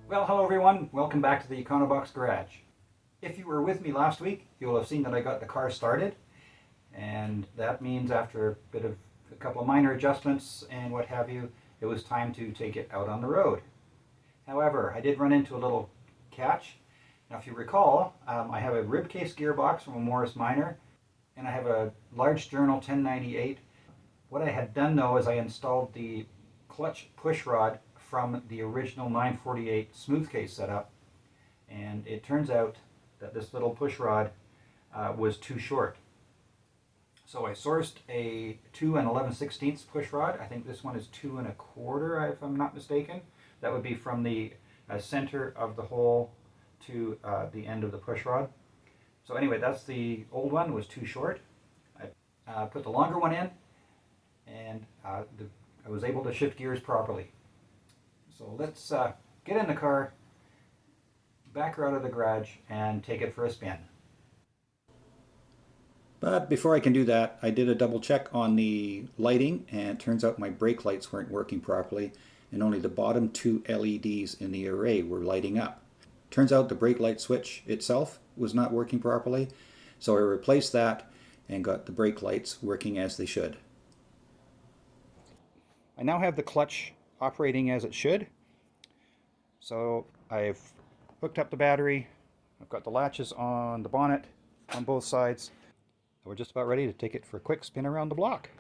Well, hello everyone. Welcome back to the Econobox garage. If you were with me last week, you'll have seen that I got the car started, and that means after a couple of minor adjustments and what have you, it was time to take it out on the road. However, I did run into a little catch. Now, if you recall, I have a rib case gearbox from a Morris Minor, and I have a large Journal 1098. What I had done though is I installed the clutch push rod from the original 948 smooth case setup, and it turns out that this little push rod was too short. So I sourced a 2 and 11/16 push rod. I think this one is 2 1/4, if I'm not mistaken. That would be from the center of the hole to the end of the push rod. So anyway, that's the old one, was too short. I put the longer one in, and I was able to shift gears properly. So let's get in the car, back her out of the garage, and take it for a spin. But before I can do that, I did a double check on the lighting, and it turns out my brake lights weren't working properly, and only the bottom 2 LEDs in the array were lighting up. Turns out the brake light switch itself was not working properly, so I replaced that and got the brake lights working as they should. I now have the clutch operating as it should. So I've hooked up the battery, I've got the latches on the bonnet on both sides. We're just about ready to take it for a quick spin around the block.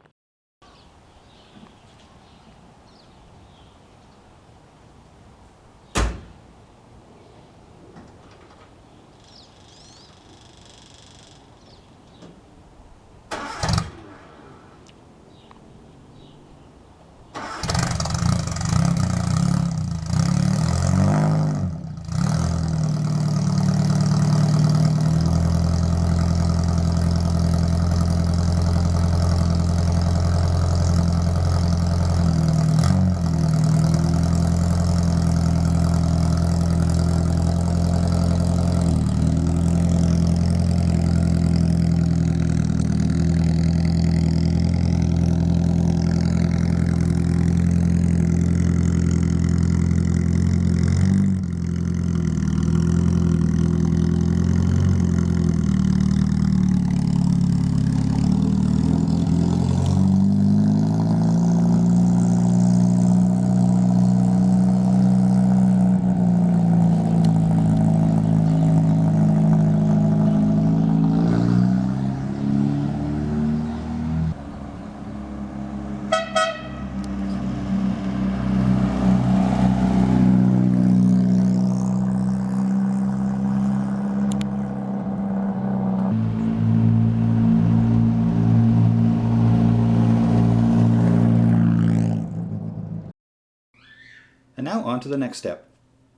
And now on to the next step.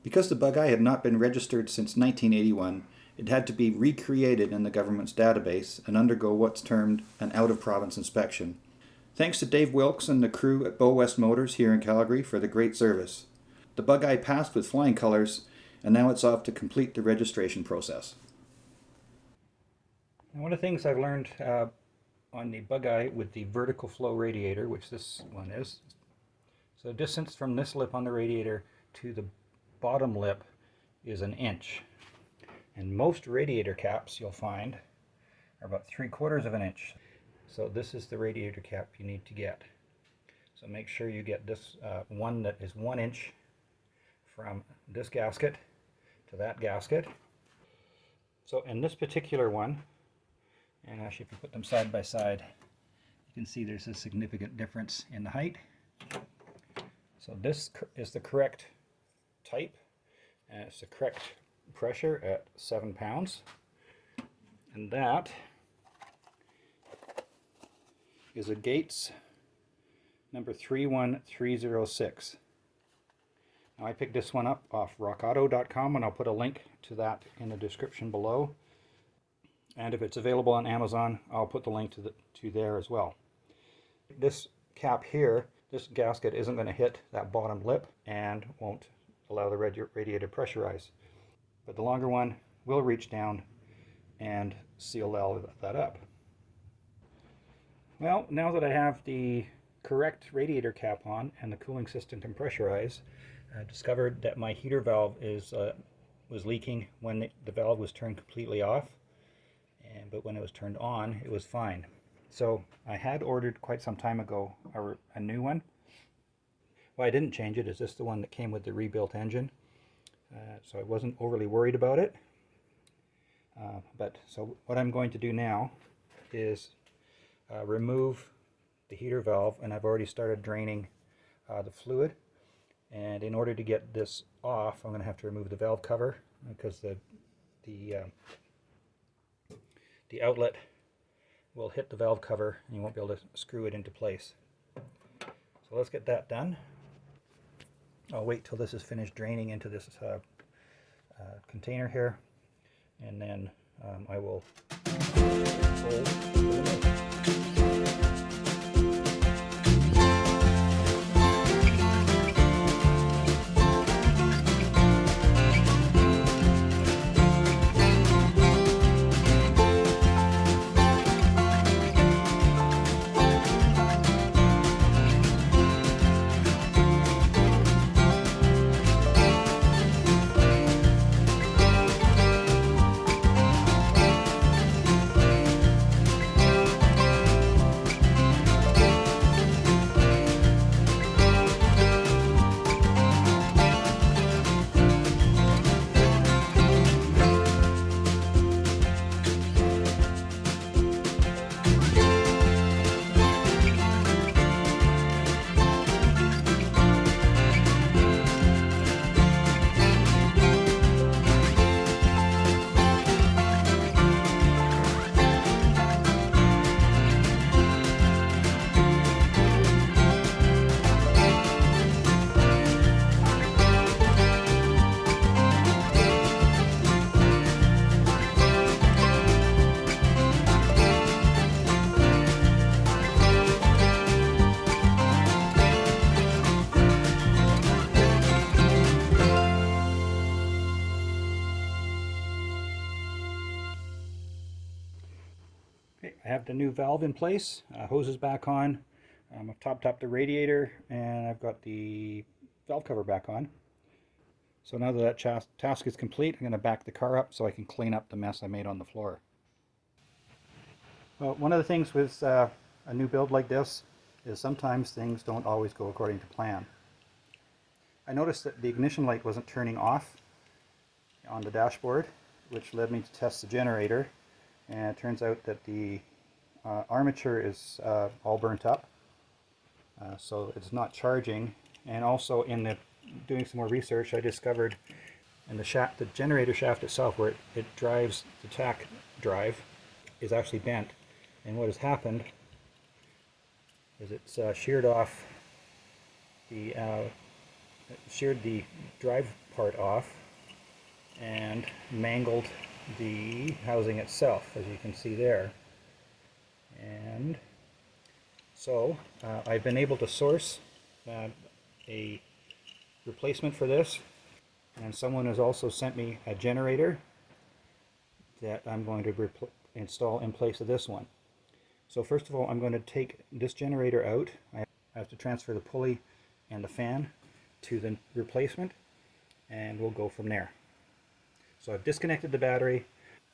Because the Bugeye had not been registered since 1981, it had to be recreated in the government's database and undergo what's termed an out-of-province inspection. Thanks to Dave Wilks and the crew at Bow West Motors here in Calgary for the great service. The Bugeye passed with flying colors, and now it's off to complete the registration process. And one of the things I've learned on the Bugeye with the vertical flow radiator, which this one is, so the distance from this lip on the radiator to the bottom lip is 1 inch. And most radiator caps you'll find are about 3/4 of an inch. So this is the radiator cap you need to get. So make sure you get this one that is 1 inch from this gasket to that gasket. So in this particular one, and actually if you put them side by side, you can see there's a significant difference in the height. So this is the correct type, and it's the correct pressure at 7 pounds. And that is a Gates number 31306. Now I picked this one up off rockauto.com, and I'll put a link to that in the description below. And if it's available on Amazon, I'll put the link to there as well. This cap here, this gasket isn't going to hit that bottom lip and won't allow the radiator pressurize. But the longer one will reach down and seal all that up. Well, now that I have the correct radiator cap on and the cooling system can pressurize, I discovered that my heater valve was leaking when the valve was turned completely off, but when it was turned on, it was fine. So I had ordered quite some time ago a new one. Why I didn't change it is this the one that came with the rebuilt engine, so I wasn't overly worried about it. So what I'm going to do now is remove the heater valve, and I've already started draining the fluid. And in order to get this off, I'm going to have to remove the valve cover because the outlet will hit the valve cover and you won't be able to screw it into place. So let's get that done. I'll wait till this is finished draining into this container here, and then I will fold the remote. Okay, I have the new valve in place, hose is back on, I've topped up the radiator, and I've got the valve cover back on. So now that task is complete, I'm going to back the car up so I can clean up the mess I made on the floor. Well, one of the things with a new build like this is sometimes things don't always go according to plan. I noticed that the ignition light wasn't turning off on the dashboard, which led me to test the generator. And it turns out that the armature is all burnt up, so it's not charging. And also in doing some more research, I discovered in the generator shaft itself, where it drives the tach drive, is actually bent. And what has happened is it's sheared the drive part off and mangled the housing itself, as you can see there. And so I've been able to source a replacement for this, and someone has also sent me a generator that I'm going to install in place of this one. So first of all, I'm going to take this generator out. I have to transfer the pulley and the fan to the replacement, and we'll go from there. So I've disconnected the battery.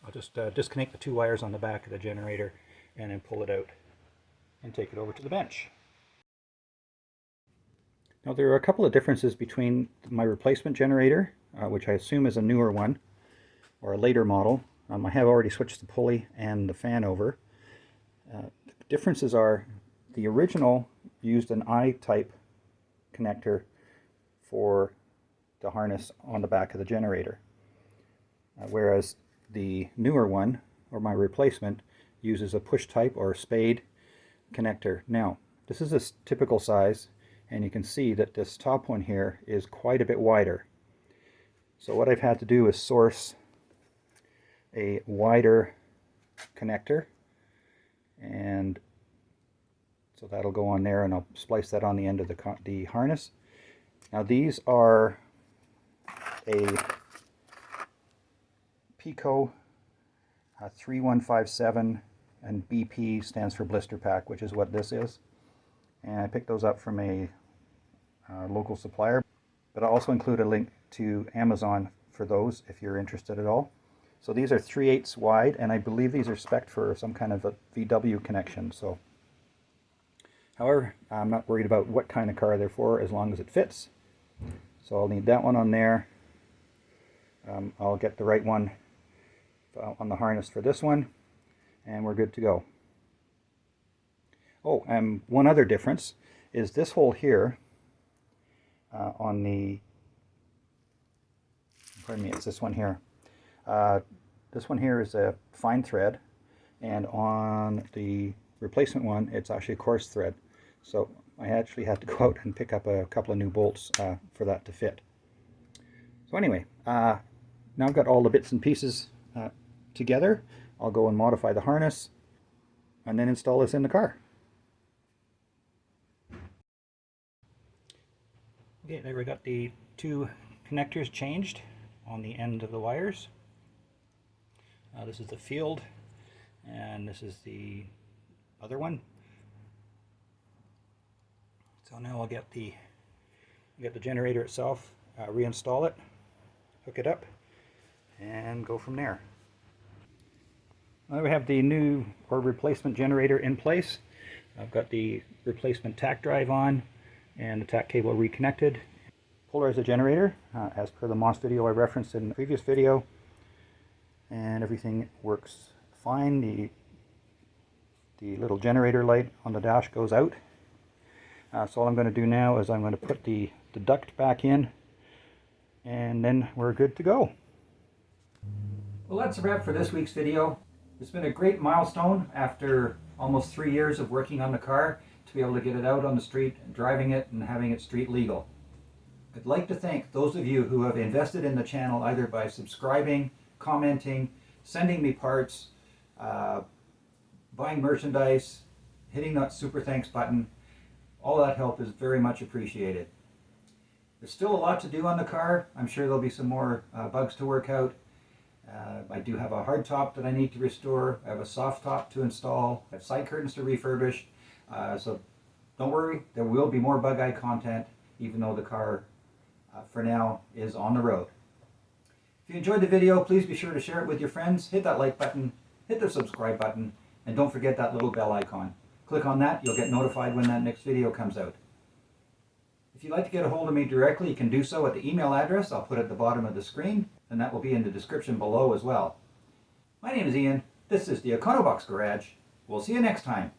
I'll just disconnect the two wires on the back of the generator and then pull it out and take it over to the bench. Now there are a couple of differences between my replacement generator, which I assume is a newer one or a later model. I have already switched the pulley and the fan over. The differences are the original used an I-type connector for the harness on the back of the generator. Whereas the newer one, or my replacement, uses a push type or spade connector. Now, this is a typical size, and you can see that this top one here is quite a bit wider. So what I've had to do is source a wider connector, and so that'll go on there, and I'll splice that on the end of the harness. Now these are a Pico 3157, and BP stands for blister pack, which is what this is. and I picked those up from a local supplier. But I'll also include a link to Amazon for those if you're interested at all. So these are 3/8 wide, and I believe these are spec'd for some kind of a VW connection. So, however, I'm not worried about what kind of car they're for as long as it fits. So I'll need that one on there. I'll get the right one on the harness for this one, and we're good to go. Oh, one other difference is this hole here on the, pardon me, it's this one here. This one here is a fine thread, and on the replacement one it's actually a coarse thread. So I actually had to go out and pick up a couple of new bolts for that to fit. So anyway, now I've got all the bits and pieces together. I'll go and modify the harness and then install this in the car. Okay, there we got the two connectors changed on the end of the wires. This is the field, and this is the other one. So now I'll get the generator itself, reinstall it, hook it up, and go from there. Now we have the new or replacement generator in place. I've got the replacement tack drive on and the tack cable reconnected. Polarize the generator as per the MOS video I referenced in the previous video, and everything works fine. The little generator light on the dash goes out. So all I'm going to do now is I'm going to put the duct back in, and then we're good to go. Well, that's a wrap for this week's video. It's been a great milestone after almost 3 years of working on the car to be able to get it out on the street, driving it, and having it street legal. I'd like to thank those of you who have invested in the channel either by subscribing, commenting, sending me parts, buying merchandise, hitting that super thanks button. All that help is very much appreciated. There's still a lot to do on the car. I'm sure there'll be some more bugs to work out. I do have a hard top that I need to restore. I have a soft top to install. I have side curtains to refurbish. So don't worry, there will be more Bugeye content, even though the car for now is on the road. If you enjoyed the video, please be sure to share it with your friends. Hit that like button, hit the subscribe button, and don't forget that little bell icon. Click on that, you'll get notified when that next video comes out. If you'd like to get a hold of me directly, you can do so at the email address I'll put at the bottom of the screen, and that will be in the description below as well. My name is Ian. This is the Econobox Garage. We'll see you next time.